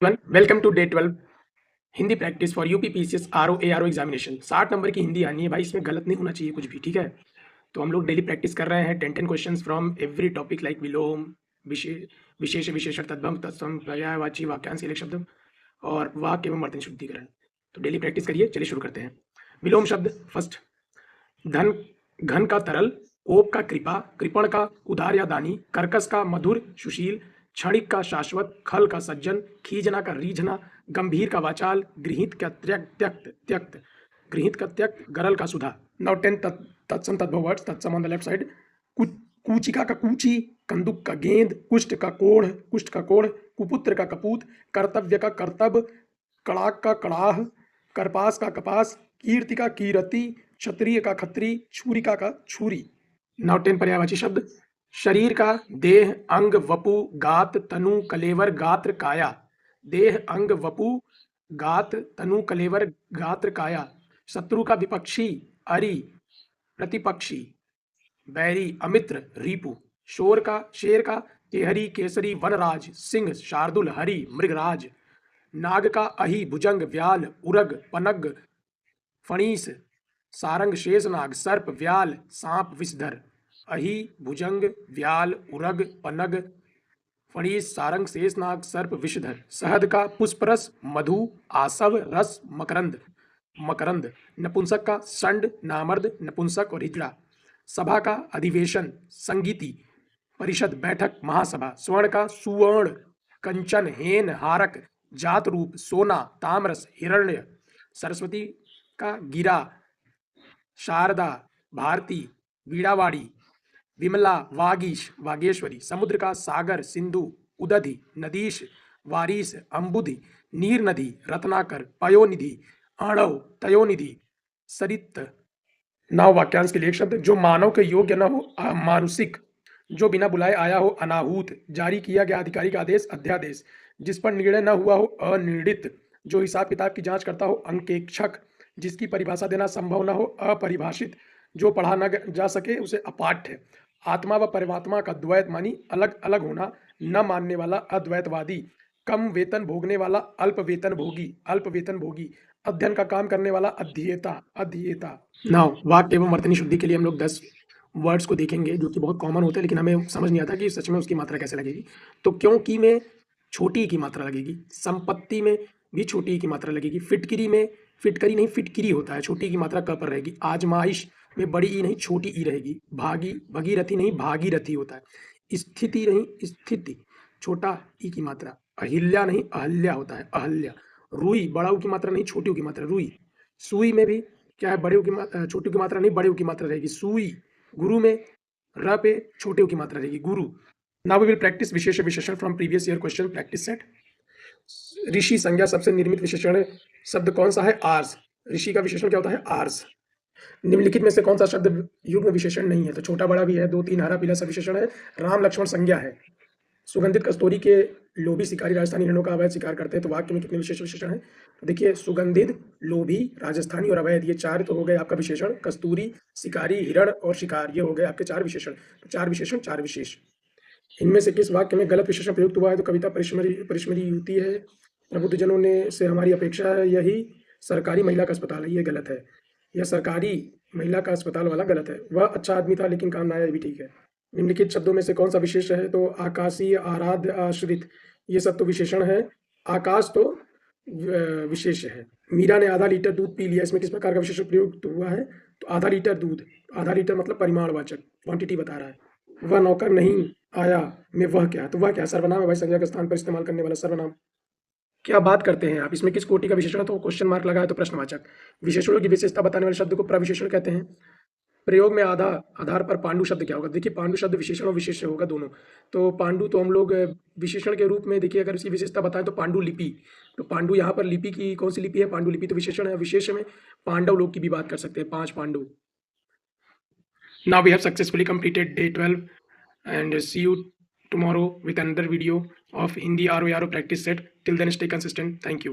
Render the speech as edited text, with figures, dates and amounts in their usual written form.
Welcome to day 12 Hindi practice for UP PCS RO ARO examination. 60 number की हिंदी आनी है भाई, इसमें गलत नहीं होना चाहिए कुछ भी, ठीक है। तो हम लोग डेली प्रैक्टिस कर रहे हैं 10 questions from every topic like विलोम, विशेष विशेषण, तद्भव, तत्सम, पर्यायवाची, वाक्यांश, एक शब्द और वाक्य एवं वर्तनी शुद्धिकरण। तो डेली प्रैक्टिस करिए। चलिए शुरू करते हैं। विलोम शब्द फर्स्ट, धन, घन का तरल, कोप का कृपा, कृपण का उदार या दानी, कर्कश का मधुर सुशील, क्षणिक का शाश्वत, खल का सज्जन, खीजना का रीझना, गंभीर का वाचाल, गृहित का त्यक्त त्यक्त त्यक्त, गृहित का त्यक्त, गरल का सुधा। नाउ 10 तत्सम तद्भव वर्ड्स। तत्सम ऑन द लेफ्ट साइड, कूचिका का कूची, कंदुक का गेंद, कुष्ठ का कोढ़, कुपुत्र का कपूत, कर्तव्य का कर्तव्य, कड़ाक का कड़ाह, करपास का कपास, कीर्ति का कीरति, क्षत्रिय का खत्री, छुरिका का छुरी। नाउ 10 पर्यायवाची शब्द। शरीर का देह, अंग, वपु, गात, तनु, कलेवर, गात्र, काया। देह, अंग, वपु, गात, तनु, कलेवर, गात्र, काया। शत्रु का विपक्षी, अरि, प्रतिपक्षी, बैरी, अमित्र, रिपु। शेर का केहरी, केसरी, वनराज, सिंह, शार्दुल, हरि, मृगराज। नाग का अहि, भुजंग, व्याल, उरग, पनग, फणीस, सारंग, शेषनाग, सर्प, व्याल, सांप, विषधर। अहि, भुजंग, व्याल, उरग, पनग, फणीस, सारंग, शेषनाग, सर्प, विषधर। शहद का पुष्परस, मधु, आसव, रस, मकरंद, मकरंद। नपुंसक का षंड, नामर्द, नपुंसक और हिजड़ा। सभा का अधिवेशन, संगीति, परिषद, बैठक, महासभा। स्वर्ण का सुवर्ण, कंचन, हेन, हारक, जात रूप, सोना, ताम्रस, हिरण्य। सरस्वती का गिरा, शारदा, भारती, वीणावाड़ी, विमला, वागीश, वागेश्वरी। समुद्र का सागर, सिंधु, उदधि, नदीश, वारिस, अम्बुधि, नीर नदी, रत्नाकर, पयोनिधि, आणव, तयोनिधि, सरित। नाव वाक्यांश के लिए एक शब्द। जो मानव के योग्य न हो, अमानुषिक। जो बिना बुलाए आया हो, अनाहूत। जारी किया गया आधिकारिक आदेश, अध्यादेश। जिस पर निर्णय न हुआ हो, अनिर्णित। जो हिसाब किताब की जांच करता हो, अंकेक्षक। जिसकी परिभाषा देना संभव न हो, अपरिभाषित। जो पढ़ा न जा सके उसे अपाठ्य। आत्मा व परमात्मा का द्वैत मानी अलग अलग होना, न मानने वाला अद्वैतवादी। कम वेतन भोगने वाला अल्प वेतन भोगी, अल्प वेतन भोगी। अध्ययन का काम करने वाला अध्येता, अध्येता। नाउ वाक्य एवं वर्तनी शुद्धि के लिए हम लोग 10 वर्ड्स को देखेंगे जो कि बहुत कॉमन होते हैं, लेकिन हमें समझ नहीं आता कि सच में उसकी मात्रा कैसे लगेगी। तो क्योंकि में छोटी की मात्रा लगेगी, संपत्ति में भी छोटी की मात्रा लगेगी, फिटकरी में फिटकरी नहीं फिटकिरी होता है, छोटी की मात्रा क पर रहेगी। आजमाइश में बड़ी ई नहीं छोटी ई रहेगी। भागी, भगीरथी नहीं भागीरथी होता है। स्थिति नहीं स्थिति, छोटा ई की मात्रा। अहिल्या नहीं अहल्या होता है, अहल्या। रुई, बड़ा ऊ की मात्रा नहीं छोटी ऊ की मात्रा, रुई। सुई में भी क्या है, बड़े ऊ की छोटी ऊ की मात्रा नहीं बड़े ऊ की मात्रा रहेगी, सुई। गुरु में र पे छोटे ऊ की मात्रा रहेगी, गुरु। नाउ वी विल प्रैक्टिस विशेष विशेषण from previous year question practice set. ऋषि संज्ञा सबसे निर्मित विशेषण शब्द कौन सा है? आर्स। ऋषि का विशेषण क्या होता है? आर्स। निम्नलिखित में से कौन सा शब्द युग्म विशेषण नहीं है? तो छोटा बड़ा भी है, 2 3 हरा पीला सब विशेषण है। राम लक्ष्मण संज्ञा है। सुगंधित कस्तूरी के लोभी शिकारी राजस्थानी हिरणों का अवैध शिकार करते हैं। तो वाक्य में कितने विशेष विशेषण है? तो देखिए, सुगंधित, लोभी, राजस्थानी और अवैध, ये 4 तो हो गए आपका विशेषण। कस्तूरी, शिकारी, हिरण और शिकार, ये हो गए आपके 4 विशेषण। तो 4 विशेषण 4 विशेष। इनमें से किस वाक्य में गलत विशेषण प्रयुक्त हुआ है? तो कविता परिश्रमी युवती है, प्रबुद्धजनों ने से हमारी अपेक्षा है, यही सरकारी महिला का अस्पताल है, ये गलत है। यह सरकारी महिला का अस्पताल वाला गलत है। वह अच्छा आदमी था लेकिन काम ना आया, ये भी ठीक है। निम्नलिखित शब्दों में से कौन सा विशेष है? तो आकाशीय, आराध्य, आश्रित, ये सब तो विशेषण है। आकाश तो विशेष है। मीरा ने आधा लीटर दूध पी लिया, इसमें किस प्रकार का विशेषण प्रयुक्त हुआ है? तो आधा लीटर दूध, आधा लीटर मतलब परिमाणवाचक, क्वांटिटी बता रहा है। वह नौकर नहीं आया में वह क्या? तो वह क्या सर्वनाम है भाई, संज्ञा के स्थान पर इस्तेमाल करने वाला सर्वनाम। क्या बात करते हैं आप? इसमें किस कोटि का विशेषण है? तो क्वेश्चन मार्क लगा है तो प्रश्नवाचक। विशेषणों की विशेषता बताने वाले शब्द को प्रविशेषण कहते हैं। प्रयोग में आधार पर पांडु शब्द क्या होगा? देखिए, पांडु शब्द विशेषण और विशेष्य होगा दोनों। तो पांडु तो हम लोग विशेषण के रूप में, देखिए अगर इसकी विशेषता बताएं तो पांडु लिपि। तो पांडु यहाँ पर लिपि की कौन सी लिपि है? पांडु लिपि तो विशेषण है। विशेष में पांडव लोग की भी बात कर सकते हैं, 5 पांडु। Now we have successfully completed day 12 and see you tomorrow with another video of Hindi RO practice set. Till then, stay consistent. Thank you.